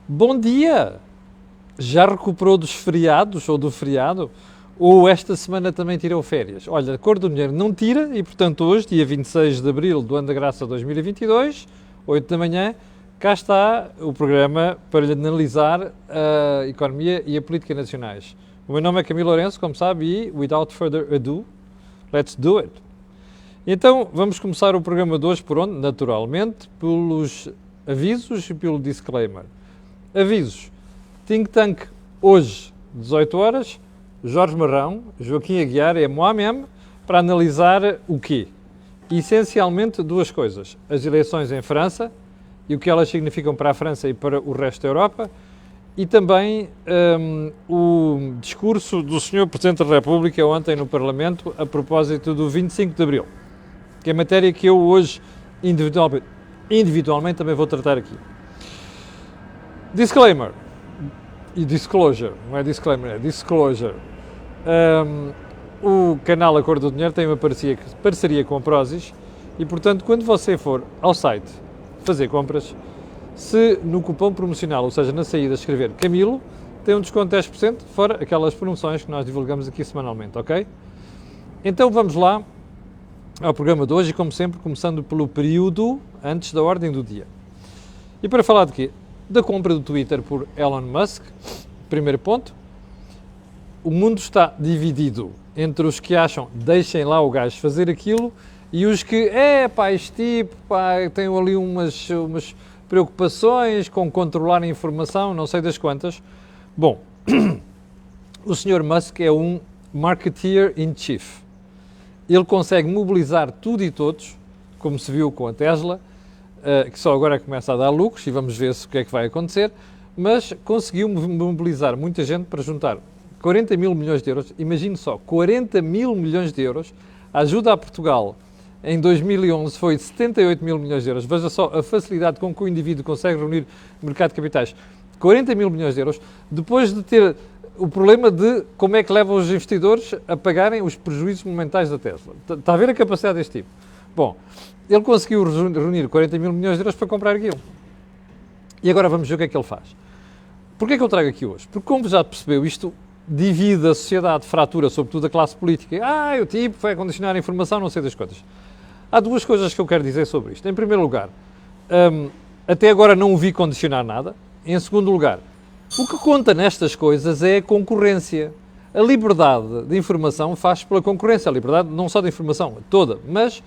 Bom dia! Já recuperou dos feriados ou do feriado? Ou esta semana também tirou férias? Olha, a Cor do Dinheiro não tira e, portanto, hoje, dia 26 de abril do ano da graça 2022, 8 da manhã, cá está o programa para lhe analisar a economia e a política nacionais. O meu nome é Camilo Lourenço, como sabe, e, without further ado, let's do it! Então, vamos começar o programa de hoje por onde? Naturalmente, pelos avisos e pelo disclaimer. Avisos. Think Tank, hoje, 18 horas, Jorge Marrão, Joaquim Aguiar e Moamem, para analisar o quê? Essencialmente duas coisas. As eleições em França e o que elas significam para a França e para o resto da Europa, e também o discurso do Sr. Presidente da República ontem no Parlamento a propósito do 25 de Abril, que é matéria que eu hoje individualmente também vou tratar aqui. Disclaimer e disclosure, não é disclaimer, é disclosure. O canal A Cor do Dinheiro tem uma parceria com a Prozis e, portanto, quando você for ao site fazer compras, se no cupom promocional, ou seja, na saída, escrever Camilo, tem um desconto de 10%, fora aquelas promoções que nós divulgamos aqui semanalmente, ok? Então vamos lá ao programa de hoje, como sempre, começando pelo período antes da ordem do dia. E para falar de quê? Da compra do Twitter por Elon Musk. Primeiro ponto, o mundo está dividido entre os que acham deixem lá o gajo fazer aquilo e os que, este tipo, tem ali umas preocupações com controlar a informação, não sei das quantas. Bom, o Sr. Musk é um marketeer in chief. Ele consegue mobilizar tudo e todos, como se viu com a Tesla, que só agora começa a dar lucros e vamos ver o que é que vai acontecer, mas conseguiu mobilizar muita gente para juntar 40 mil milhões de euros, imagine só, 40 mil milhões de euros, a ajuda a Portugal em 2011 foi 78 mil milhões de euros, veja só a facilidade com que o indivíduo consegue reunir no mercado de capitais, 40 mil milhões de euros, depois de ter o problema de como é que leva os investidores a pagarem os prejuízos momentais da Tesla. Está a ver a capacidade deste tipo? Bom, ele conseguiu reunir 40 mil milhões de euros para comprar aquilo. E agora vamos ver o que é que ele faz. Porquê é que eu trago aqui hoje? Porque, como já percebeu, isto divide a sociedade, fratura, sobretudo a classe política. O tipo vai condicionar a informação, não sei das quantas. Há duas coisas que eu quero dizer sobre isto. Em primeiro lugar, até agora não o vi condicionar nada. Em segundo lugar, o que conta nestas coisas é a concorrência. A liberdade de informação faz pela concorrência. A liberdade não só de informação, toda, mas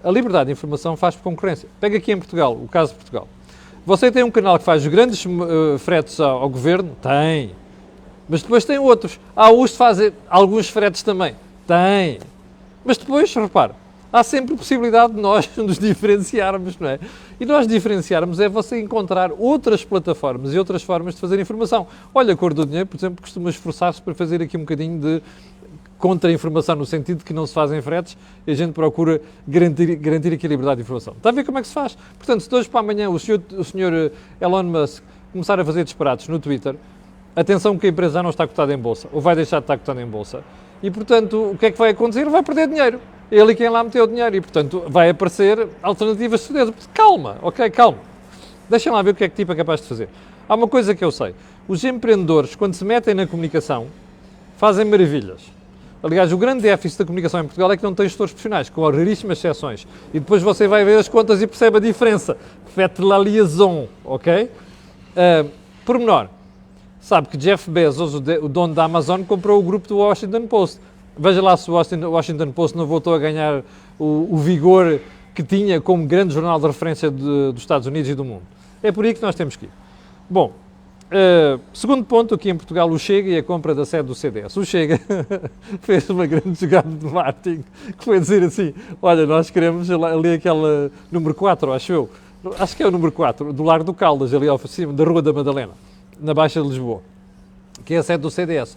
a liberdade de informação faz por concorrência. Pega aqui em Portugal, o caso de Portugal. Você tem um canal que faz grandes fretes ao governo? Tem. Mas depois tem outros. Há os que fazem alguns fretes também? Tem. Mas depois, repare, há sempre a possibilidade de nós nos diferenciarmos, não é? E nós diferenciarmos é você encontrar outras plataformas e outras formas de fazer informação. Olha, a Cor do Dinheiro, por exemplo, costuma esforçar-se para fazer aqui um bocadinho de contra-informação, no sentido de que não se fazem fretes e a gente procura garantir aqui a liberdade de informação. Está a ver como é que se faz? Portanto, se de hoje para amanhã o senhor Elon Musk começar a fazer disparates no Twitter, atenção que a empresa já não está cotada em bolsa, ou vai deixar de estar cotada em bolsa, e portanto, o que é que vai acontecer? Ele vai perder dinheiro. Ele e quem lá meteu o dinheiro, e portanto, vai aparecer alternativas de certeza. Calma, ok, calma. Deixem lá ver o que é que tipo é capaz de fazer. Há uma coisa que eu sei. Os empreendedores, quando se metem na comunicação, fazem maravilhas. Aliás, o grande déficit da comunicação em Portugal é que não tem gestores profissionais, com raríssimas exceções. E depois você vai ver as contas e percebe a diferença. Faites la liaison, ok? Pormenor. Sabe que Jeff Bezos, o dono da Amazon, comprou o grupo do Washington Post. Veja lá se o Washington Post não voltou a ganhar o vigor que tinha como grande jornal de referência dos Estados Unidos e do mundo. É por aí que nós temos que ir. Bom, segundo ponto, aqui em Portugal, o Chega e a compra da sede do CDS. O Chega fez uma grande jogada de marketing, que foi dizer assim, olha, nós queremos ali aquela número 4, acho que é o número 4, do Largo do Caldas, ali ao cima da Rua da Madalena, na Baixa de Lisboa, que é a sede do CDS.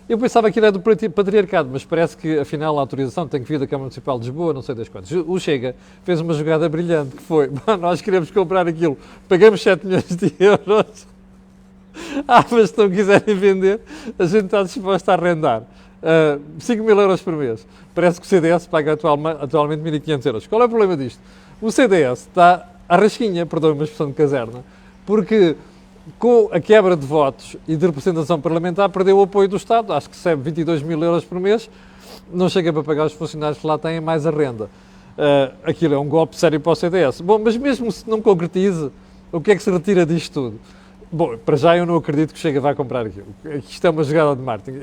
Eu pensava que era do patriarcado, mas parece que, afinal, a autorização tem que vir da Câmara Municipal de Lisboa, não sei das quantas. O Chega fez uma jogada brilhante, que foi, nós queremos comprar aquilo, pagamos 7 milhões de euros, mas se não quiserem vender, a gente está disposto a arrendar 5 mil euros por mês. Parece que o CDS paga atualmente 1.500 euros. Qual é o problema disto? O CDS está à rasquinha, perdoem-me a expressão de caserna, porque com a quebra de votos e de representação parlamentar, perdeu o apoio do Estado. Acho que recebe 22 mil euros por mês, não chega para pagar os funcionários que lá têm, mais a renda. Aquilo é um golpe sério para o CDS. Bom, mas mesmo se não concretize, o que é que se retira disto tudo? Bom, para já eu não acredito que Chega vai comprar aquilo. Isto é uma jogada de marketing.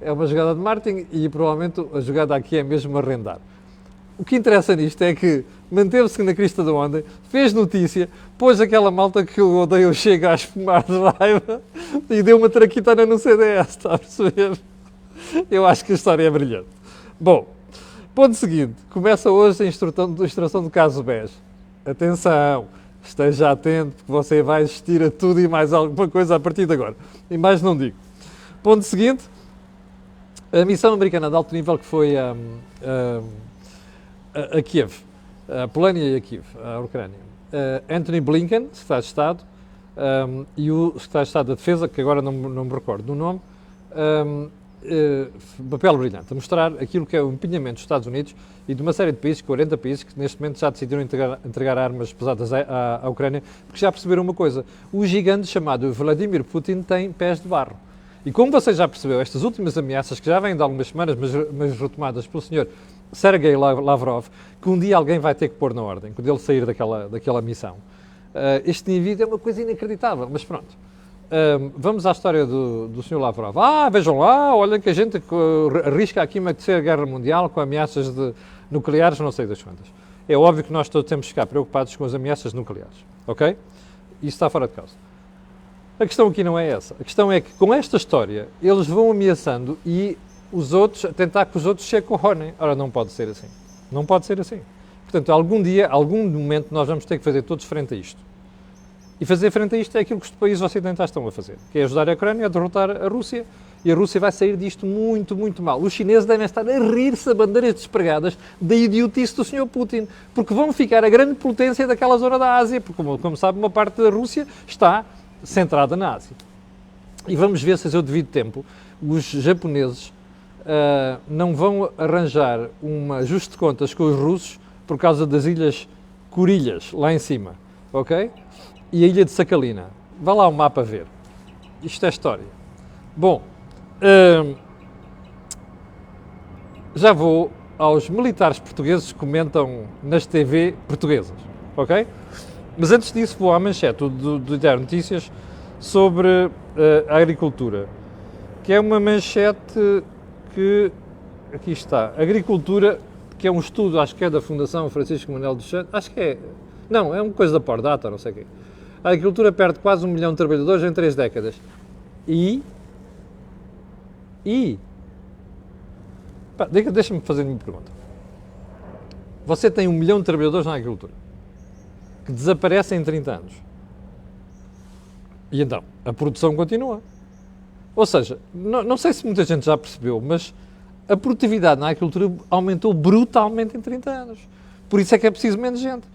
É uma jogada de marketing e provavelmente a jogada aqui é mesmo arrendar. O que interessa nisto é que manteve-se na crista da onda, fez notícia, pôs aquela malta que eu odeio Chega a espumar de raiva e deu uma traquitana no CDS, está a perceber? Eu acho que a história é brilhante. Bom, ponto seguinte, começa hoje a instrução do caso BES. Atenção, esteja atento, porque você vai assistir a tudo e mais alguma coisa a partir de agora. E mais não digo. Ponto seguinte, a missão americana de alto nível que foi a Kiev, a Polónia e a Kiev, a Ucrânia. Anthony Blinken, secretário de Estado, e o secretário de Estado da Defesa, que agora não me recordo do nome, papel brilhante, a mostrar aquilo que é o empenhamento dos Estados Unidos e de uma série de países, 40 países, que neste momento já decidiram entregar armas pesadas à Ucrânia, porque já perceberam uma coisa, o gigante chamado Vladimir Putin tem pés de barro. E como você já percebeu, estas últimas ameaças, que já vêm de algumas semanas, mas retomadas pelo senhor Sergei Lavrov, que um dia alguém vai ter que pôr na ordem, quando ele sair daquela missão. Este indivíduo é uma coisa inacreditável, mas pronto. Vamos à história do Sr. Lavrov. Vejam lá, olhem que a gente arrisca aqui uma terceira guerra mundial com ameaças nucleares, não sei das quantas. É óbvio que nós todos temos que ficar preocupados com as ameaças nucleares, ok? Isso está fora de causa. A questão aqui não é essa. A questão é que com esta história eles vão ameaçando e os outros, tentar que os outros se acorronem. Ora, não pode ser assim. Não pode ser assim. Portanto, algum dia, algum momento, nós vamos ter que fazer todos frente a isto. E fazer frente a isto é aquilo que os países ocidentais estão a fazer, que é ajudar a Ucrânia a derrotar a Rússia, e a Rússia vai sair disto muito, muito mal. Os chineses devem estar a rir-se a bandeiras despregadas da idiotice do Sr. Putin, porque vão ficar a grande potência daquela zona da Ásia, porque, como sabe, uma parte da Rússia está centrada na Ásia. E vamos ver se a seu devido tempo os japoneses não vão arranjar um ajuste de contas com os russos por causa das ilhas Kurilhas, lá em cima, ok? E a ilha de Sakhalina. Vá lá o mapa ver. Isto é história. Bom, já vou aos militares portugueses que comentam nas TV portuguesas, ok? Mas antes disso vou à manchete do Diário Notícias sobre a agricultura, que é uma manchete que, aqui está, agricultura, que é um estudo, acho que é da Fundação Francisco Manuel dos Santos, acho que é, não, é uma coisa da Pordata, não sei o quê. A agricultura perde quase 1 milhão de trabalhadores em 3 décadas. Deixa-me fazer uma pergunta. Você tem 1 milhão de trabalhadores na agricultura, que desaparecem em 30 anos. E então, a produção continua. Ou seja, não sei se muita gente já percebeu, mas a produtividade na agricultura aumentou brutalmente em 30 anos. Por isso é que é preciso menos gente.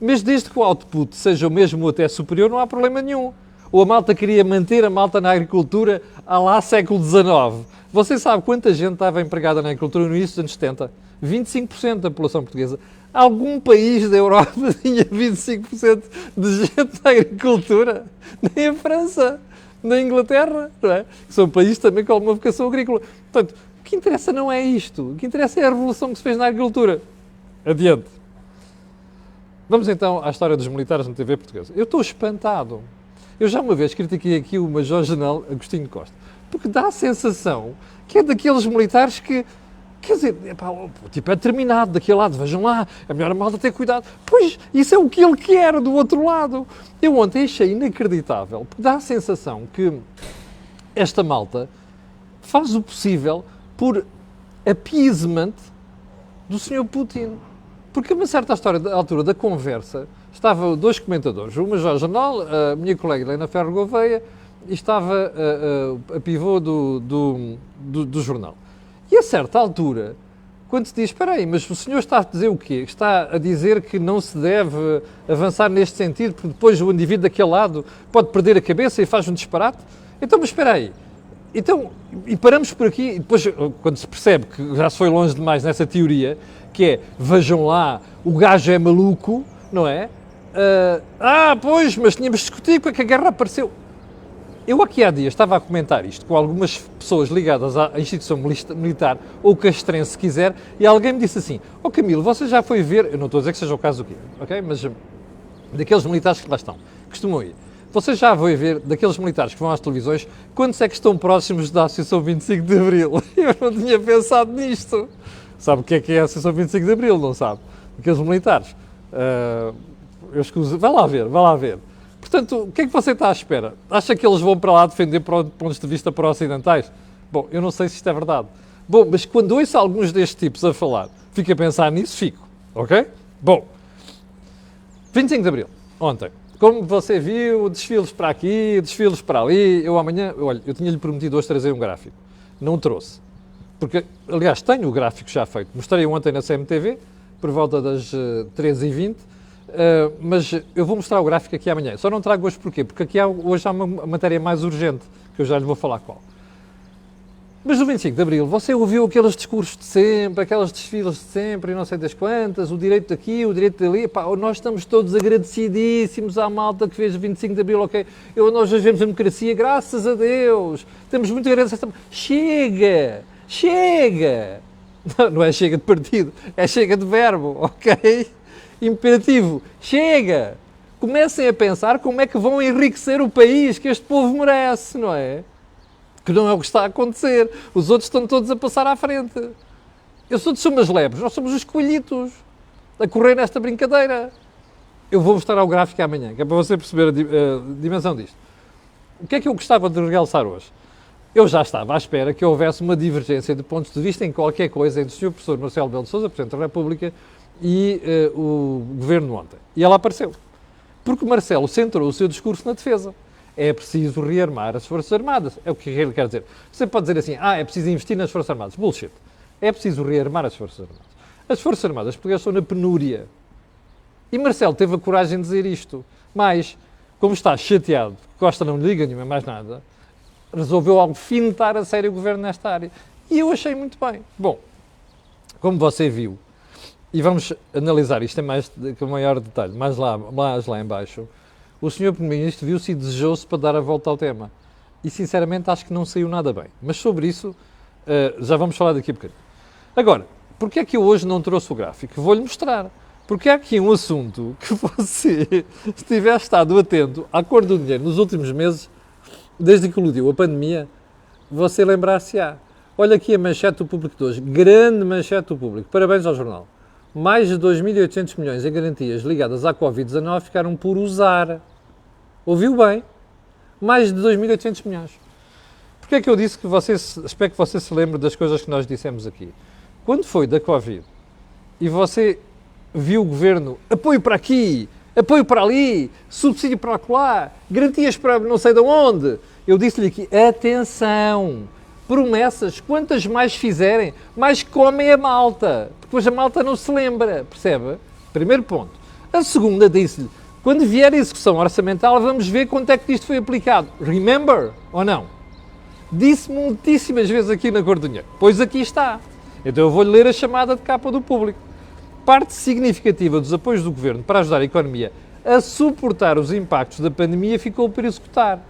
Mas desde que o output seja o mesmo ou até superior, não há problema nenhum. Ou a malta queria manter a malta na agricultura há lá século XIX. Você sabe quanta gente estava empregada na agricultura no início dos anos 70? 25% da população portuguesa. Algum país da Europa tinha 25% de gente na agricultura? Nem a França, nem a Inglaterra, não é? Que são países também com alguma vocação agrícola. Portanto, o que interessa não é isto. O que interessa é a revolução que se fez na agricultura. Adiante. Vamos então à história dos militares na TV portuguesa. Eu estou espantado. Eu já uma vez critiquei aqui o Major-General Agostinho Costa, porque dá a sensação que é daqueles militares que, quer dizer, o tipo é determinado daquele lado, vejam lá, é melhor a malta ter cuidado. Pois, isso é o que ele quer do outro lado. Eu ontem achei inacreditável, porque dá a sensação que esta malta faz o possível por appeasement do Sr. Putin. Porque a uma certa altura da conversa estavam 2 comentadores, o Major-General, a minha colega Helena Ferro Gouveia, e estava a pivô do jornal. E a certa altura, quando se diz, espera aí, mas o senhor está a dizer o quê? Está a dizer que não se deve avançar neste sentido, porque depois o indivíduo daquele lado pode perder a cabeça e faz um disparate? Então, mas espera aí. Então, e paramos por aqui, e depois, quando se percebe que já se foi longe demais nessa teoria, que é, vejam lá, o gajo é maluco, não é? Pois, mas tínhamos discutido porque a guerra apareceu. Eu aqui há dias estava a comentar isto com algumas pessoas ligadas à instituição militar, ou castrense se quiser, e alguém me disse assim, Camilo, você já foi ver, eu não estou a dizer que seja o caso aqui, ok? Mas daqueles militares que lá estão, costumam ir. Você já foi ver daqueles militares que vão às televisões, quantos é que estão próximos da Associação 25 de Abril? Eu não tinha pensado nisto. Sabe o que é a Associação 25 de Abril, não sabe? Aqueles militares. Eu escuso, vai lá ver. Portanto, o que é que você está à espera? Acha que eles vão para lá defender pontos de vista pró-ocidentais? Bom, eu não sei se isto é verdade. Bom, mas quando ouço alguns destes tipos a falar, fico a pensar nisso, fico. Ok? Bom, 25 de Abril, ontem. Como você viu, desfiles para aqui, desfiles para ali, eu amanhã, olha, eu tinha-lhe prometido hoje trazer um gráfico. Não trouxe. Porque, aliás, tenho o gráfico já feito. Mostrei ontem na CMTV, por volta das 13h20, mas eu vou mostrar o gráfico aqui amanhã. Só não trago hoje porquê? Porque aqui hoje há uma matéria mais urgente, que eu já lhe vou falar qual. Mas no 25 de Abril, você ouviu aqueles discursos de sempre, aqueles desfiles de sempre, e não sei das quantas, o direito daqui, o direito dali. Pá, nós estamos todos agradecidíssimos à malta que fez o 25 de Abril, ok? Nós hoje vemos a democracia, graças a Deus. Temos muito agradecido. Chega! Não é chega de partido, é chega de verbo, ok? Imperativo, chega! Comecem a pensar como é que vão enriquecer o país que este povo merece, não é? Que não é o que está a acontecer. Os outros estão todos a passar à frente. Eu sou de umas lebres, nós somos os coelhitos a correr nesta brincadeira. Eu vou mostrar ao gráfico amanhã, que é para você perceber a dimensão disto. O que é que eu gostava de realçar hoje? Eu já estava à espera que houvesse uma divergência de pontos de vista em qualquer coisa entre o Sr. Professor Marcelo Rebelo de Sousa, Presidente da República, e o Governo ontem. E ela apareceu. Porque Marcelo centrou o seu discurso na defesa. É preciso rearmar as Forças Armadas. É o que ele quer dizer. Você pode dizer assim, é preciso investir nas Forças Armadas. Bullshit. É preciso rearmar as Forças Armadas. As Forças Armadas portuguesas estão na penúria. E Marcelo teve a coragem de dizer isto. Mas, como está chateado, Costa não lhe liga nenhuma mais nada, resolveu alfinetar a sério o Governo nesta área. E eu achei muito bem. Bom, como você viu, e vamos analisar isto com maior detalhe, mais lá em baixo, o Sr. Primeiro-Ministro viu-se e desejou-se para dar a volta ao tema. E, sinceramente, acho que não saiu nada bem. Mas sobre isso, já vamos falar daqui a bocadinho. Agora, porquê é que eu hoje não trouxe o gráfico? Vou-lhe mostrar. Porque há aqui um assunto que você, se tiver estado atento à cor do dinheiro nos últimos meses, desde que eludiu a pandemia, você lembrar-se-á. Olha aqui a manchete do Público de hoje. Grande manchete do Público. Parabéns ao jornal. Mais de 2.800 milhões em garantias ligadas à Covid-19 ficaram por usar. Ouviu bem? Mais de 2.800 milhões. Porquê é que eu disse que espero que você se lembre das coisas que nós dissemos aqui? Quando foi da Covid e você viu o Governo, apoio para aqui, apoio para ali, subsídio para lá, garantias para não sei de onde, eu disse-lhe aqui, atenção, promessas, quantas mais fizerem, mais comem a malta. Depois a malta não se lembra, percebe? Primeiro ponto. A segunda disse-lhe, quando vier a execução orçamental, vamos ver quanto é que isto foi aplicado. Remember? Ou não? Disse muitíssimas vezes aqui na Cor do Dinheiro. Pois aqui está. Então eu vou-lhe ler a chamada de capa do Público. Parte significativa dos apoios do Governo para ajudar a economia a suportar os impactos da pandemia ficou por executar.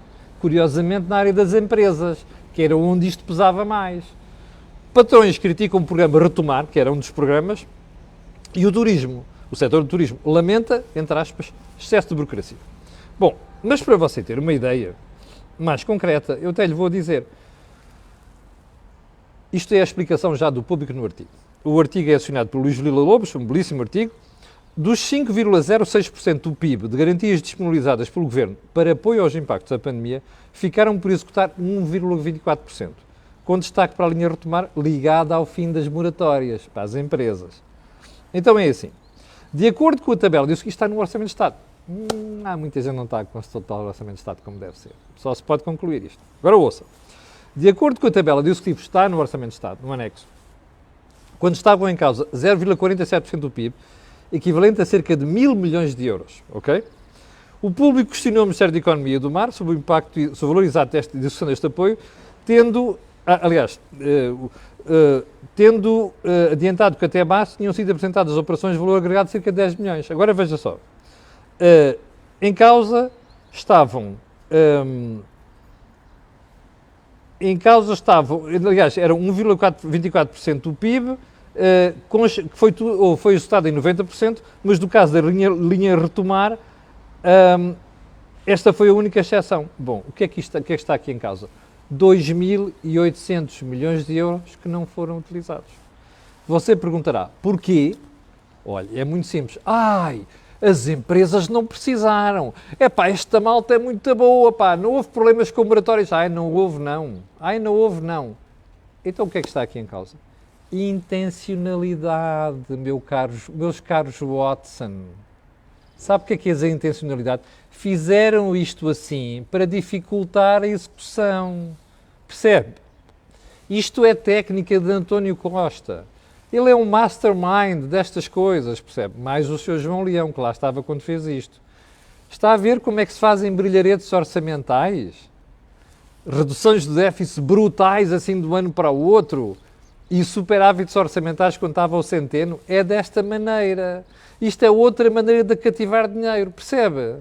Curiosamente na área das empresas, que era onde isto pesava mais. Patrões criticam o programa Retomar, que era um dos programas, e o turismo, o setor do turismo, lamenta, entre aspas, excesso de burocracia. Bom, mas para você ter uma ideia mais concreta, eu até lhe vou dizer. Isto é a explicação já do Público no artigo. O artigo é assinado por Luís Vila Lobos, um belíssimo artigo. Dos 5,06% do PIB de garantias disponibilizadas pelo Governo para apoio aos impactos da pandemia, ficaram por executar 1,24%. Com destaque para a linha Retomar, ligada ao fim das moratórias para as empresas. Então é assim, de acordo com a tabela, diz que isto está no Orçamento de Estado. Há muita gente não está com o total Orçamento de Estado como deve ser. Só se pode concluir isto. Agora ouça. De acordo com a tabela de executivo, está no Orçamento de Estado, no anexo, quando estavam em causa 0,47% do PIB, equivalente a cerca de 1.000 milhões de euros, ok? O Público questionou o Ministério da Economia e do Mar sobre o impacto e sobre o valor exato de execução deste apoio, tendo adiantado que até a base tinham sido apresentadas operações de valor agregado de cerca de 10 milhões. Agora veja só, Em causa estavam, aliás, eram 1,24% do PIB, que foi ajustado em 90%, mas no caso da linha retomar, esta foi a única exceção. Bom, o que é que está aqui em causa? 2.800 milhões de euros que não foram utilizados. Você perguntará, porquê? Olha, é muito simples. As empresas não precisaram. Esta malta é muito boa, não houve problemas com moratórios. Não houve não. Então o que é que está aqui em causa? Intencionalidade, meus caros Watson. Sabe o que é a intencionalidade? Fizeram isto assim para dificultar a execução. Percebe? Isto é técnica de António Costa. Ele é um mastermind destas coisas, percebe? Mais o Sr. João Leão, que lá estava quando fez isto. Está a ver como é que se fazem brilharetes orçamentais? Reduções de déficit brutais assim de um ano para o outro e superávites orçamentais quando estava ao centeno? É desta maneira. Isto é outra maneira de cativar dinheiro, percebe?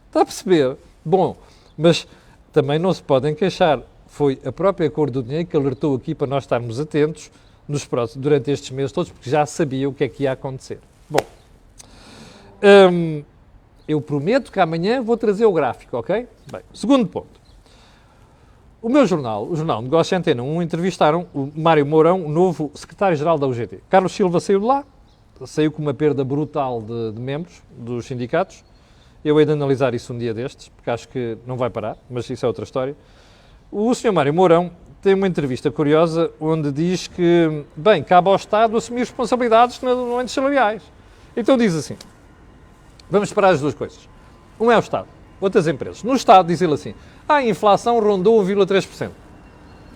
Está a perceber? Bom, mas também não se podem queixar. Foi a própria cor do dinheiro que alertou aqui para nós estarmos atentos durante estes meses todos, porque já sabia o que é que ia acontecer. Bom, eu prometo que amanhã vou trazer o gráfico, ok? Bem, segundo ponto. O meu jornal, o Jornal Negócio Antena 1, entrevistaram o Mário Mourão, o novo secretário-geral da UGT. Carlos Silva saiu de lá, saiu com uma perda brutal de membros dos sindicatos. Eu hei de analisar isso um dia destes, porque acho que não vai parar, mas isso é outra história. O Sr. Mário Mourão tem uma entrevista curiosa onde diz que, bem, cabe ao Estado assumir responsabilidades nos momentos salariais. Então diz assim, vamos separar as duas coisas. Um é o Estado, outras empresas. No Estado, diz ele assim, a inflação rondou 1,3%.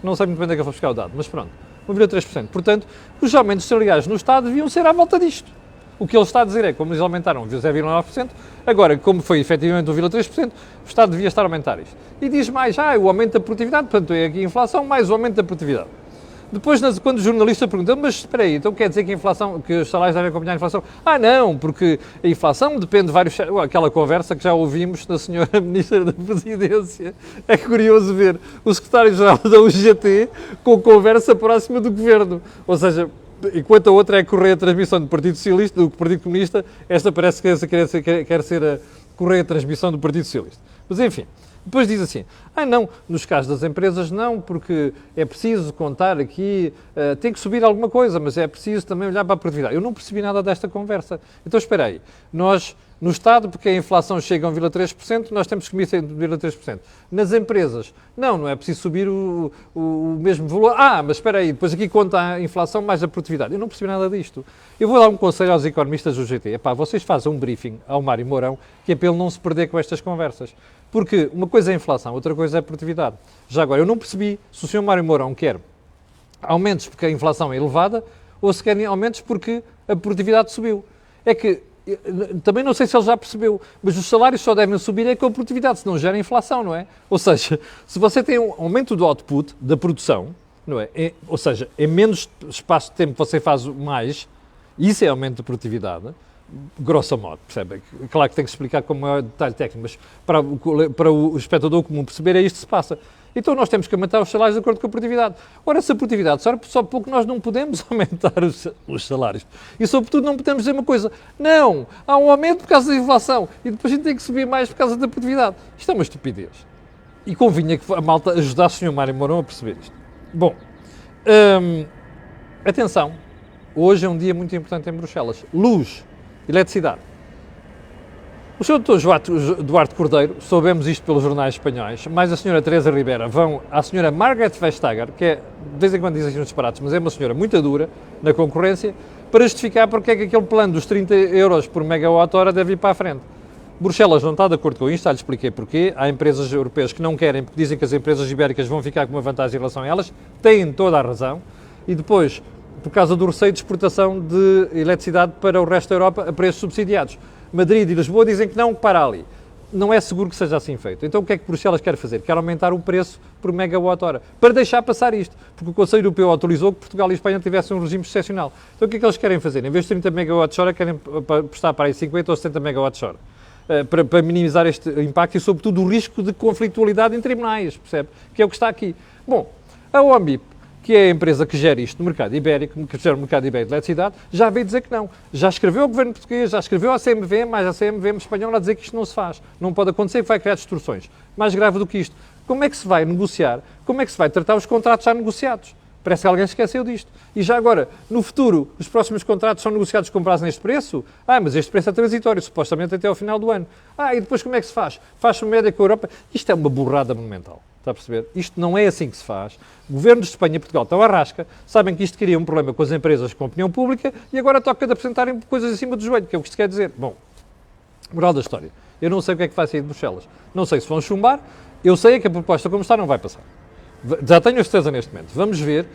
Não sei muito bem onde é que eu vou buscar o dado, mas pronto, 1,3%. Portanto, os aumentos salariais no Estado deviam ser à volta disto. O que ele está a dizer é que, como eles aumentaram 0,9%, agora, como foi efetivamente 1,3%, o Estado devia estar a aumentar isto. E diz mais, o aumento da produtividade, portanto, é aqui a inflação mais o aumento da produtividade. Depois, quando o jornalista pergunta, mas espera aí, então quer dizer que os salários devem acompanhar a inflação? Não, porque a inflação depende de vários... Aquela conversa que já ouvimos da senhora Ministra da Presidência. É curioso ver o secretário-geral da UGT com conversa próxima do Governo. Ou seja, enquanto a outra é a correia de transmissão do Partido Socialista, do Partido Comunista, esta parece que quer ser a correia de transmissão do Partido Socialista. Mas enfim, depois diz assim, não, nos casos das empresas não, porque é preciso contar aqui, tem que subir alguma coisa, mas é preciso também olhar para a produtividade. Eu não percebi nada desta conversa. Então espera aí, nós... No Estado, porque a inflação chega a 1,3%, nós temos que subir 1,3%. Nas empresas, não é preciso subir o mesmo valor. Mas espera aí, depois aqui conta a inflação mais a produtividade. Eu não percebi nada disto. Eu vou dar um conselho aos economistas do GT. Vocês fazem um briefing ao Mário Mourão, que é para ele não se perder com estas conversas. Porque uma coisa é a inflação, outra coisa é a produtividade. Já agora, eu não percebi se o Sr. Mário Mourão quer aumentos porque a inflação é elevada ou se querem aumentos porque a produtividade subiu. É que também não sei se ele já percebeu, mas os salários só devem subir com a produtividade, senão gera inflação, não é? Ou seja, se você tem um aumento do output, da produção, não é? Ou seja, em menos espaço de tempo você faz mais, isso é aumento de produtividade, grosso modo, percebe? Claro que tem que explicar com maior detalhe técnico, mas para o espectador comum perceber é isto que se passa. Então nós temos que aumentar os salários de acordo com a produtividade. Ora, se a produtividade só pouco nós não podemos aumentar os salários. E sobretudo não podemos dizer uma coisa, não, há um aumento por causa da inflação e depois a gente tem que subir mais por causa da produtividade. Isto é uma estupidez. E convinha que a malta ajudasse o Sr. Mário Mourão a perceber isto. Bom, atenção, hoje é um dia muito importante em Bruxelas. Luz, eletricidade. O Sr. Dr. Duarte Cordeiro, soubemos isto pelos jornais espanhóis, mais a Sra. Teresa Ribeira vão à Sra. Margaret Vestager, que é, de vez em quando dizem uns disparates, mas é uma senhora muito dura na concorrência, para justificar porque é que aquele plano dos 30 euros por megawatt-hora deve ir para a frente. Bruxelas não está de acordo com isto, já lhe expliquei porquê. Há empresas europeias que não querem, porque dizem que as empresas ibéricas vão ficar com uma vantagem em relação a elas, têm toda a razão, e depois, por causa do receio de exportação de eletricidade para o resto da Europa a preços subsidiados. Madrid e Lisboa dizem que não, que para ali. Não é seguro que seja assim feito. Então o que é que Bruxelas quer fazer? Quer aumentar o preço por megawatt-hora, para deixar passar isto, porque o Conselho Europeu autorizou que Portugal e Espanha tivessem um regime excepcional. Então o que é que eles querem fazer? Em vez de 30 megawatts-hora, querem prestar para aí 50 ou 70 megawatts-hora. para minimizar este impacto e, sobretudo, o risco de conflitualidade em tribunais, percebe? Que é o que está aqui. Bom, a OMIP, que é a empresa que gera isto no mercado ibérico, que gera o mercado ibérico de eletricidade, já veio dizer que não. Já escreveu ao governo português, já escreveu à CMVM, mais a CMVM espanhola a dizer que isto não se faz. Não pode acontecer, que vai criar distorções. Mais grave do que isto, como é que se vai negociar, como é que se vai tratar os contratos já negociados? Parece que alguém esqueceu disto. E já agora, no futuro, os próximos contratos são negociados com base neste preço? Mas este preço é transitório, supostamente até ao final do ano. E depois como é que se faz? Faz-se uma média com a Europa? Isto é uma burrada monumental. Está a perceber? Isto não é assim que se faz. Governos de Espanha e Portugal estão à rasca, sabem que isto cria um problema com as empresas, com a opinião pública, e agora toca de apresentarem coisas acima do joelho, que é o que isto quer dizer. Bom, moral da história. Eu não sei o que é que vai sair de Bruxelas. Não sei se vão chumbar. Eu sei que a proposta como está não vai passar. Já tenho a certeza neste momento. Vamos ver,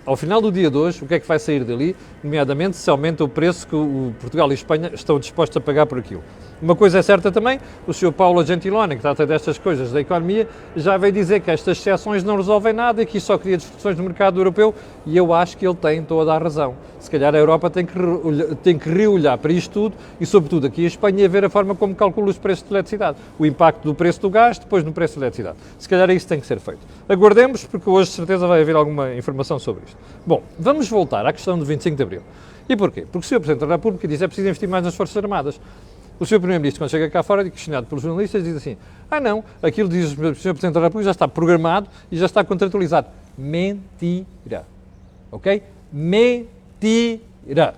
ao final do dia de hoje, o que é que vai sair dali, nomeadamente se aumenta o preço que o Portugal e a Espanha estão dispostos a pagar por aquilo. Uma coisa é certa também, o Sr. Paulo Gentiloni, que trata destas coisas da economia, já veio dizer que estas exceções não resolvem nada e que isto só cria distorções no mercado europeu, e eu acho que ele tem toda a razão. Se calhar a Europa tem que reolhar para isto tudo e, sobretudo, aqui a Espanha, a ver a forma como calcula os preços de eletricidade. O impacto do preço do gás, depois no preço da eletricidade. Se calhar isso tem que ser feito. Aguardemos, porque hoje, de certeza, vai haver alguma informação sobre isto. Bom, vamos voltar à questão do 25 de Abril. E porquê? Porque o Sr. Presidente da República diz que é preciso investir mais nas Forças Armadas. O Sr. Primeiro-Ministro, quando chega cá fora e questionado pelos jornalistas, diz assim: não, aquilo diz o Sr. Presidente da República já está programado e já está contratualizado. Mentira. Ok? Mentira.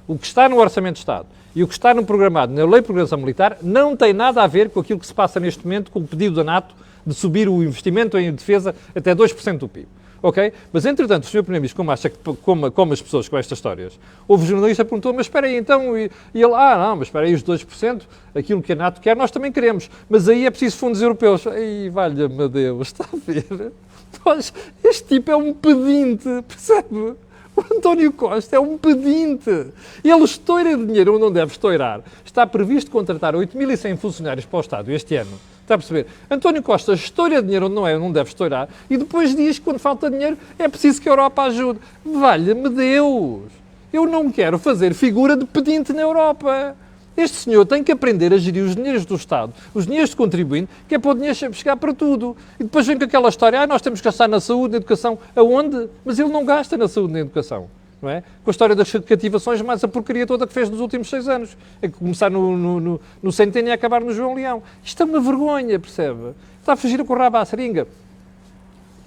O que está no Orçamento de Estado e o que está no programado na Lei de Programação Militar não tem nada a ver com aquilo que se passa neste momento com o pedido da NATO de subir o investimento em defesa até 2% do PIB. Ok? Mas, entretanto, o Sr. Primeiro-Ministro, como acha que como as pessoas com estas histórias, houve um jornalista que perguntou: mas espera aí, então, e ele, não, mas espera aí, os 2%, aquilo que a NATO quer, nós também queremos, mas aí é preciso fundos europeus. Ai, valha-me Deus, está a ver? Pois, este tipo é um pedinte, percebe? O António Costa é um pedinte. Ele estoura dinheiro onde não deve estourar. Está previsto contratar 8.100 funcionários para o Estado este ano. Está a perceber? António Costa estoura dinheiro onde não deve estourar e depois diz que quando falta dinheiro é preciso que a Europa ajude. Valha-me Deus! Eu não quero fazer figura de pedinte na Europa. Este senhor tem que aprender a gerir os dinheiros do Estado, os dinheiros de contribuinte, que é para o dinheiro chegar para tudo. E depois vem com aquela história: nós temos que gastar na saúde, na educação. Aonde? Mas ele não gasta na saúde e na educação. Não é? Com a história das cativações, mais a porcaria toda que fez nos últimos 6 anos. É começar no Centeno e acabar no João Leão. Isto é uma vergonha, percebe? Está a fugir com o rabo à seringa.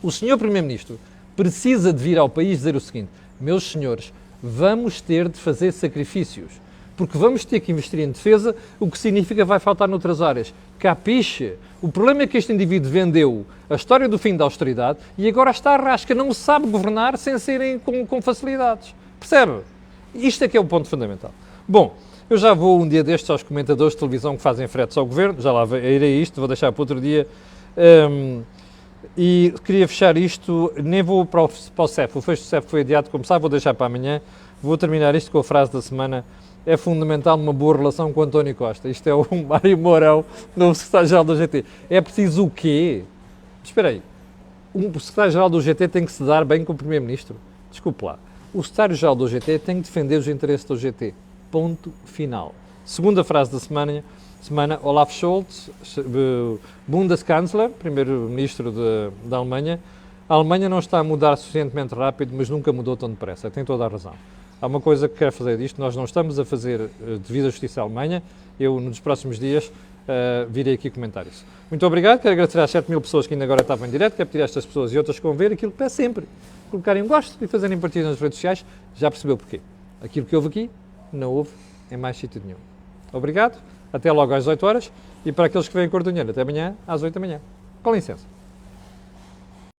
O senhor Primeiro-Ministro precisa de vir ao país dizer o seguinte: meus senhores, vamos ter de fazer sacrifícios, porque vamos ter que investir em defesa, o que significa que vai faltar noutras áreas. Capiche? O problema é que este indivíduo vendeu a história do fim da austeridade e agora está à rasca, não sabe governar sem serem com facilidades. Percebe? Isto é que é o ponto fundamental. Bom, eu já vou um dia destes aos comentadores de televisão que fazem fretes ao governo, já lá irei isto, vou deixar para outro dia. E queria fechar isto, nem vou para o CEF, o fecho do CEF foi adiado, como sabe, vou deixar para amanhã. Vou terminar isto com a frase da semana: é fundamental uma boa relação com o António Costa. Isto é o Mário Mourão, novo secretário-geral do GT. É preciso o quê? Espera aí, o secretário-geral do GT tem que se dar bem com o Primeiro-Ministro? Desculpe lá. O secretário-geral do GT tem que defender os interesses do GT. Ponto final. Segunda frase da semana, Olaf Scholz, Bundeskanzler, primeiro-ministro da Alemanha. A Alemanha não está a mudar suficientemente rápido, mas nunca mudou tão depressa. Tem toda a razão. Há uma coisa que quero fazer disto: nós não estamos a fazer devido à justiça à Alemanha. Eu, nos próximos dias, virei aqui comentar isso. Muito obrigado, quero agradecer às 7.000 pessoas que ainda agora estavam em direto, quero pedir a estas pessoas e outras que vão ver aquilo que peço sempre: colocarem um gosto e fazerem partilha nas redes sociais. Já percebeu porquê? Aquilo que houve aqui, não houve em mais sítio nenhum. Obrigado, até logo às 18 horas, e para aqueles que vêm Cor do Dinheiro, até amanhã às 8 da manhã. Com licença.